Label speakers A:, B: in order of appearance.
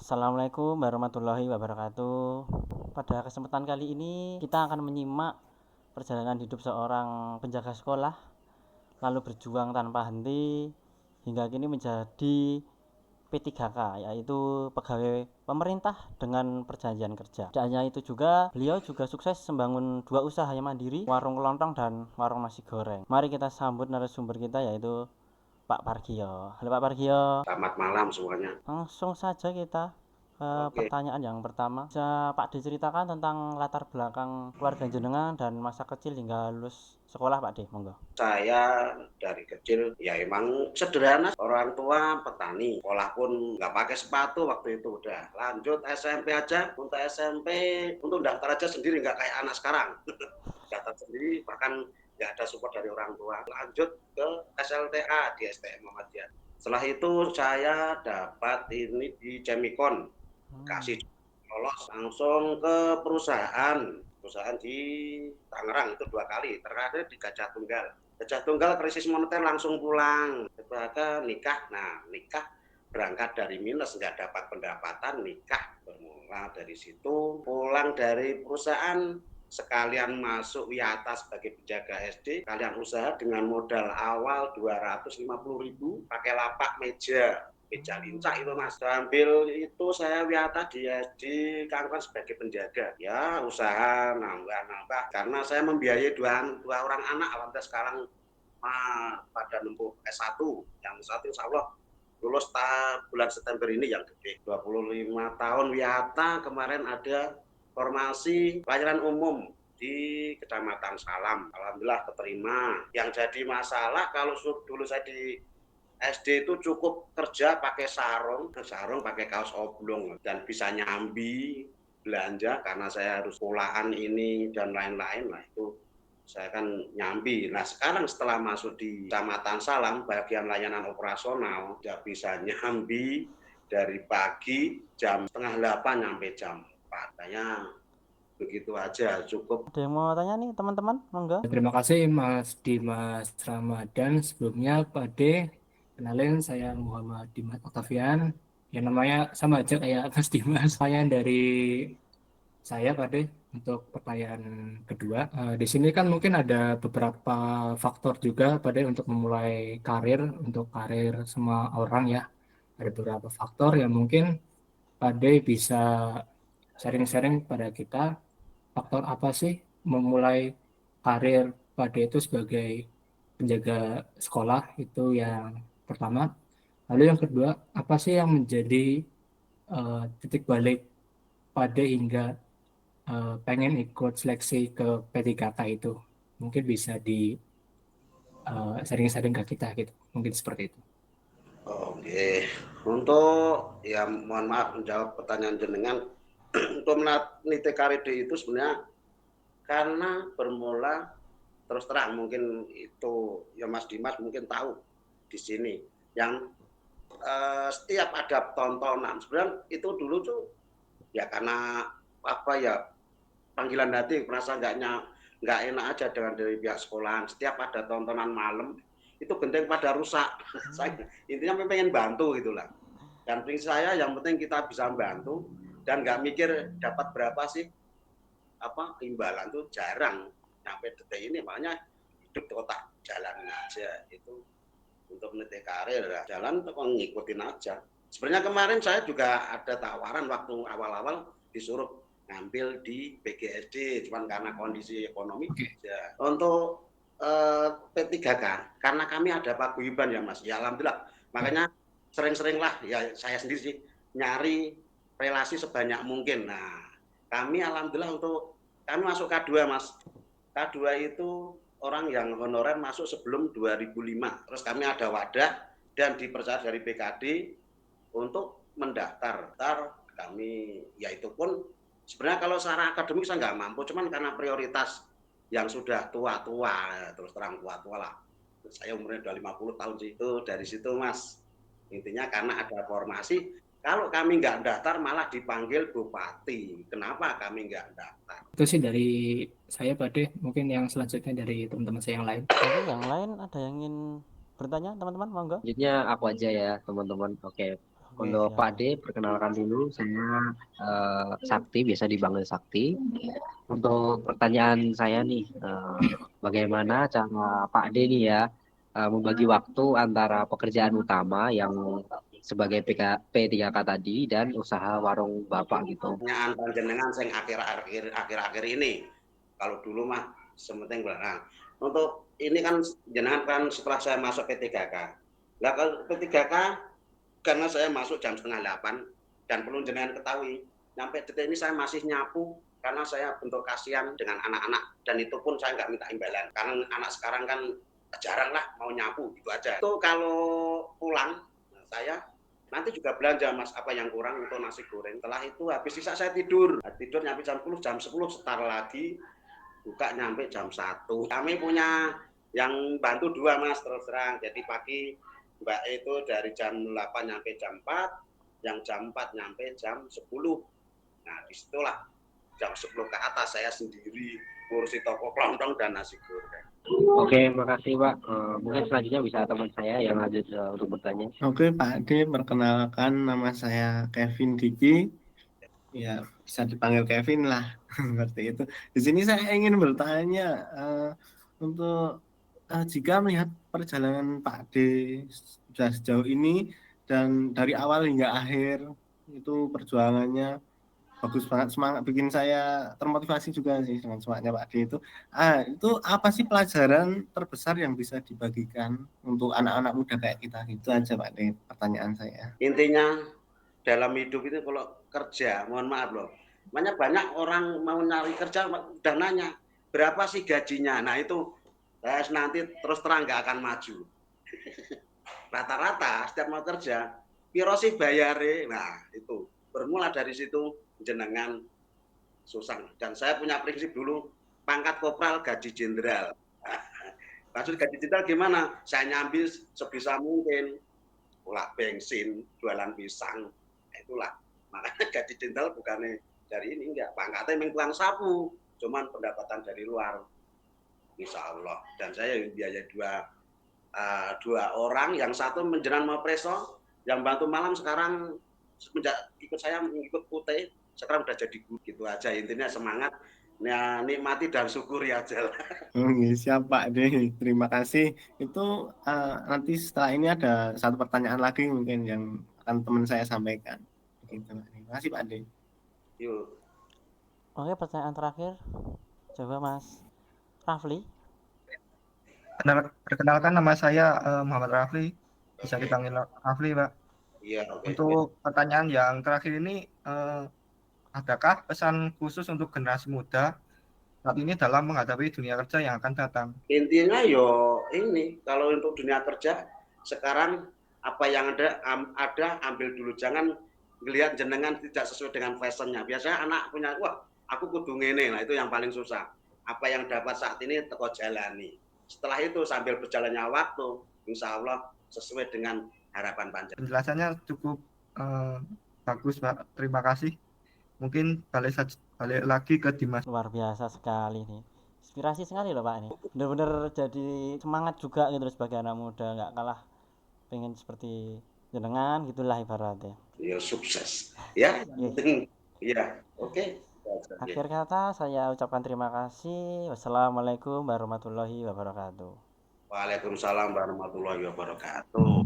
A: Assalamualaikum warahmatullahi wabarakatuh. Pada kesempatan kali ini kita akan menyimak perjalanan hidup seorang penjaga sekolah, lalu berjuang tanpa henti hingga kini menjadi P3K, yaitu pegawai pemerintah dengan perjanjian kerja. Tidak hanya itu juga, beliau juga sukses membangun dua usaha yang mandiri, warung kelontong dan warung nasi goreng. Mari kita sambut narasumber kita, yaitu Pak Pargio. Halo Pak Pargio.
B: Selamat malam semuanya.
A: Langsung saja kita ke
B: Oke,
A: pertanyaan yang pertama. Bisa Pak diceritakan tentang latar belakang keluarga jenengan dan masa kecil hingga lulus sekolah Pak D, monggo.
B: saya dari kecil ya emang sederhana. Orang tua petani, sekolah pun nggak pakai sepatu waktu itu udah. Lanjut SMP aja, untuk SMP, untuk daftar aja sendiri nggak kayak anak sekarang. Daftar sendiri bahkan nggak ada support dari orang tua. Lanjut ke SLTA di STM Muhammadiyah. Setelah itu saya dapat ini di Jemikon,
A: Hmm.
B: kasih lolos langsung ke perusahaan di Tangerang itu 2 kali, terakhir di Gajah Tunggal. Gajah Tunggal krisis moneter langsung pulang, bahkan nikah berangkat dari minus, nggak dapat pendapatan, nikah bermula dari situ, pulang dari perusahaan sekalian masuk Wiyata sebagai penjaga SD, kalian usaha dengan modal awal 250.000, pakai lapak meja lincah itu mas. Sambil itu saya Wiyata di SD Kangkon sebagai penjaga. Ya usaha nambah-nambah karena saya membiayai dua orang anak. Alhamdulillah sekarang pada nempuh S1. Yang satu insya Allah lulus bulan September ini yang gede. 25 tahun Wiyata, kemarin ada formasi pelayanan umum di Kecamatan Salam. Alhamdulillah keterima. Yang jadi masalah kalau dulu saya di SD itu cukup kerja pakai sarung pakai kaos oblong dan bisa nyambi belanja karena saya harus sekolahan ini dan lain-lain. Nah itu saya kan nyambi. Nah sekarang setelah masuk di Kecamatan Salam bagian layanan operasional udah bisa nyambi dari pagi jam setengah 8 sampai jam 4. Kayaknya begitu aja cukup.
A: Ada yang mau tanya nih teman-teman, monggo.
C: Terima kasih Mas Dimas Ramadan. Sebelumnya Pak D, kenalin saya Muhammad Dimas Octavian. Yang namanya sama aja kayak Mas Dimas. Pertanyaan dari saya Pak D untuk pertanyaan kedua. Di sini kan mungkin ada beberapa faktor juga Pak D untuk memulai karir, untuk karir semua orang ya. Ada beberapa faktor yang mungkin Pak D bisa sharing-sharing pada kita. Faktor apa sih memulai karir pada itu sebagai penjaga sekolah itu yang pertama. Lalu yang kedua, apa sih yang menjadi titik balik pada hingga pengen ikut seleksi ke P3K itu? Mungkin bisa di sharing-sharing ke kita gitu. Mungkin seperti itu.
B: Oke, untuk ya mohon maaf menjawab pertanyaan jenengan. Untuk meniti karir itu sebenarnya karena bermula terus terang mungkin itu ya Mas Dimas mungkin tahu di sini yang setiap ada tontonan sebenarnya itu dulu tuh ya karena apa ya panggilan hati merasa nggak enak aja dengan dari pihak sekolahan. Setiap ada tontonan malam itu genteng pada rusak.
A: Hmm.
B: Saya intinya pengen bantu gitulah. Dan prinsip saya yang penting kita bisa bantu dan nggak mikir dapat berapa sih apa imbalan tuh jarang sampai detik ini, makanya hidup kotak jalan aja itu untuk meniti karir ya. Jalan ngikutin aja. Sebenarnya kemarin saya juga ada tawaran waktu awal-awal disuruh ngambil di PGSD, cuman karena kondisi ekonomi
C: Oke.
B: ya. Untuk P3K karena kami ada paguyuban ya Mas. Ya alhamdulillah.
C: Ya.
B: Makanya sering-sering lah ya saya sendiri sih nyari relasi sebanyak mungkin. Nah, kami alhamdulillah untuk kami masuk K2 Mas. K2 itu orang yang honorer masuk sebelum 2005. Terus kami ada wadah dan dipercaya dari BKD untuk mendaftar. Kami ya itu pun sebenarnya kalau secara akademik saya nggak mampu, cuman karena prioritas yang sudah tua-tua, terus terang tua-tua lah. Saya umurnya udah 50 tahun sih. Itu dari situ Mas. Intinya karena ada formasi, kalau kami nggak daftar malah dipanggil bupati. Kenapa kami nggak daftar?
C: Itu sih dari saya Pak D. Mungkin yang selanjutnya dari teman-teman saya yang lain.
A: Oke, yang lain ada yang ingin bertanya teman-teman, monggo.
D: Selanjutnya aku aja ya teman-teman. Oke,
A: Oke,
D: Untuk
A: siap.
D: Pak D, perkenalkan dulu, saya Sakti, biasa dipanggil Sakti. Untuk pertanyaan saya nih, bagaimana cara Pak D nih ya membagi waktu antara pekerjaan utama yang sebagai P3K tadi dan usaha warung Bapak gitu.
B: Pertanyaan panjenengan sing akhir-akhir ini. Kalau dulu mah sementing barang. Untuk ini kan jenengan kan setelah saya masuk P3K. Lah kalau P3K karena saya masuk jam 7:30 dan perlu jenengan ketahui, sampai detik ini saya masih nyapu karena saya bentuk kasihan dengan anak-anak dan itu pun saya nggak minta imbalan karena anak sekarang kan jarang lah mau nyapu gitu aja. Itu kalau pulang saya nanti juga belanja mas apa yang kurang untuk nasi goreng. Setelah itu habis sisa saya tidur nyampe jam 10 setar lagi buka nyampe jam 1. Kami punya yang bantu 2 mas terus terang. Jadi pagi Mbak itu dari jam 8 nyampe jam 4, yang jam 4 nyampe jam 10. Nah disitulah jam 10 ke atas saya sendiri ngurusi toko kelontong dan nasi goreng.
D: Oke, makasih Pak. Mungkin selanjutnya bisa teman saya yang lanjut untuk bertanya.
E: Oke Pak D, perkenalkan nama saya Kevin Diki. Ya, bisa dipanggil Kevin lah, seperti itu. Di sini saya ingin bertanya untuk jika melihat perjalanan Pak D sudah sejauh ini dan dari awal hingga akhir itu perjuangannya bagus banget, semangat, bikin saya termotivasi juga sih dengan semangatnya Pak D itu. Itu apa sih pelajaran terbesar yang bisa dibagikan untuk anak-anak muda kayak kita? Itu aja Pak D, pertanyaan saya.
B: Intinya dalam hidup itu kalau kerja, mohon maaf loh, banyak orang mau nyari kerja udah nanya berapa sih gajinya. Nah itu nanti terus terang nggak akan maju. Rata-rata setiap mau kerja, piro sih bayare. Nah itu bermula dari situ jenengan susah. Dan saya punya prinsip dulu, pangkat kopral gaji jenderal. Maksud gaji jenderal gimana? Saya nyambil sebisa mungkin, pulak bensin, jualan pisang, itulah. Makanya gaji jenderal bukannya dari ini enggak, pangkatnya memang tukang sapu, cuman pendapatan dari luar, insya Allah. Dan saya biaya dua orang, yang satu menjelang mau preso, yang bantu malam sekarang semenjak ikut saya mengikut putih, sekarang udah jadi guru gitu aja. Intinya semangat, nah, nikmati dan syukuri aja lah.
E: Siap Pak D, terima kasih. Itu nanti setelah ini ada satu pertanyaan lagi mungkin yang akan teman saya sampaikan. Begitu. Terima kasih Pak D.
B: Yuk.
A: Oke, pertanyaan terakhir. Coba Mas Rafli.
F: Perkenalkan nama saya Muhammad Rafli, bisa dipanggil Rafli, Pak.
B: Iya, oke.
F: Untuk pertanyaan yang terakhir ini, adakah pesan khusus untuk generasi muda saat ini dalam menghadapi dunia kerja yang akan datang?
B: Intinya ini, kalau untuk dunia kerja sekarang apa yang ada ambil dulu, jangan ngelihat jenengan tidak sesuai dengan fashionnya. Biasanya anak punya, wah aku kudu ngene, nah itu yang paling susah. Apa yang dapat saat ini teko jalani. Setelah itu sambil berjalannya waktu, insya Allah sesuai dengan harapan panjang.
F: Penjelasannya cukup bagus, Pak. Terima kasih. Mungkin balik lagi ke Dimas.
A: Luar biasa sekali nih. Inspirasi sekali loh Pak ini. Bener-bener jadi semangat juga gitu sebagai anak muda, nggak kalah pengen seperti jenengan gitulah ibaratnya.
B: Ya sukses. Ya, penting. Ya, oke.
A: Akhir kata saya ucapkan terima kasih. Wassalamualaikum warahmatullahi wabarakatuh.
B: Waalaikumsalam warahmatullahi wabarakatuh.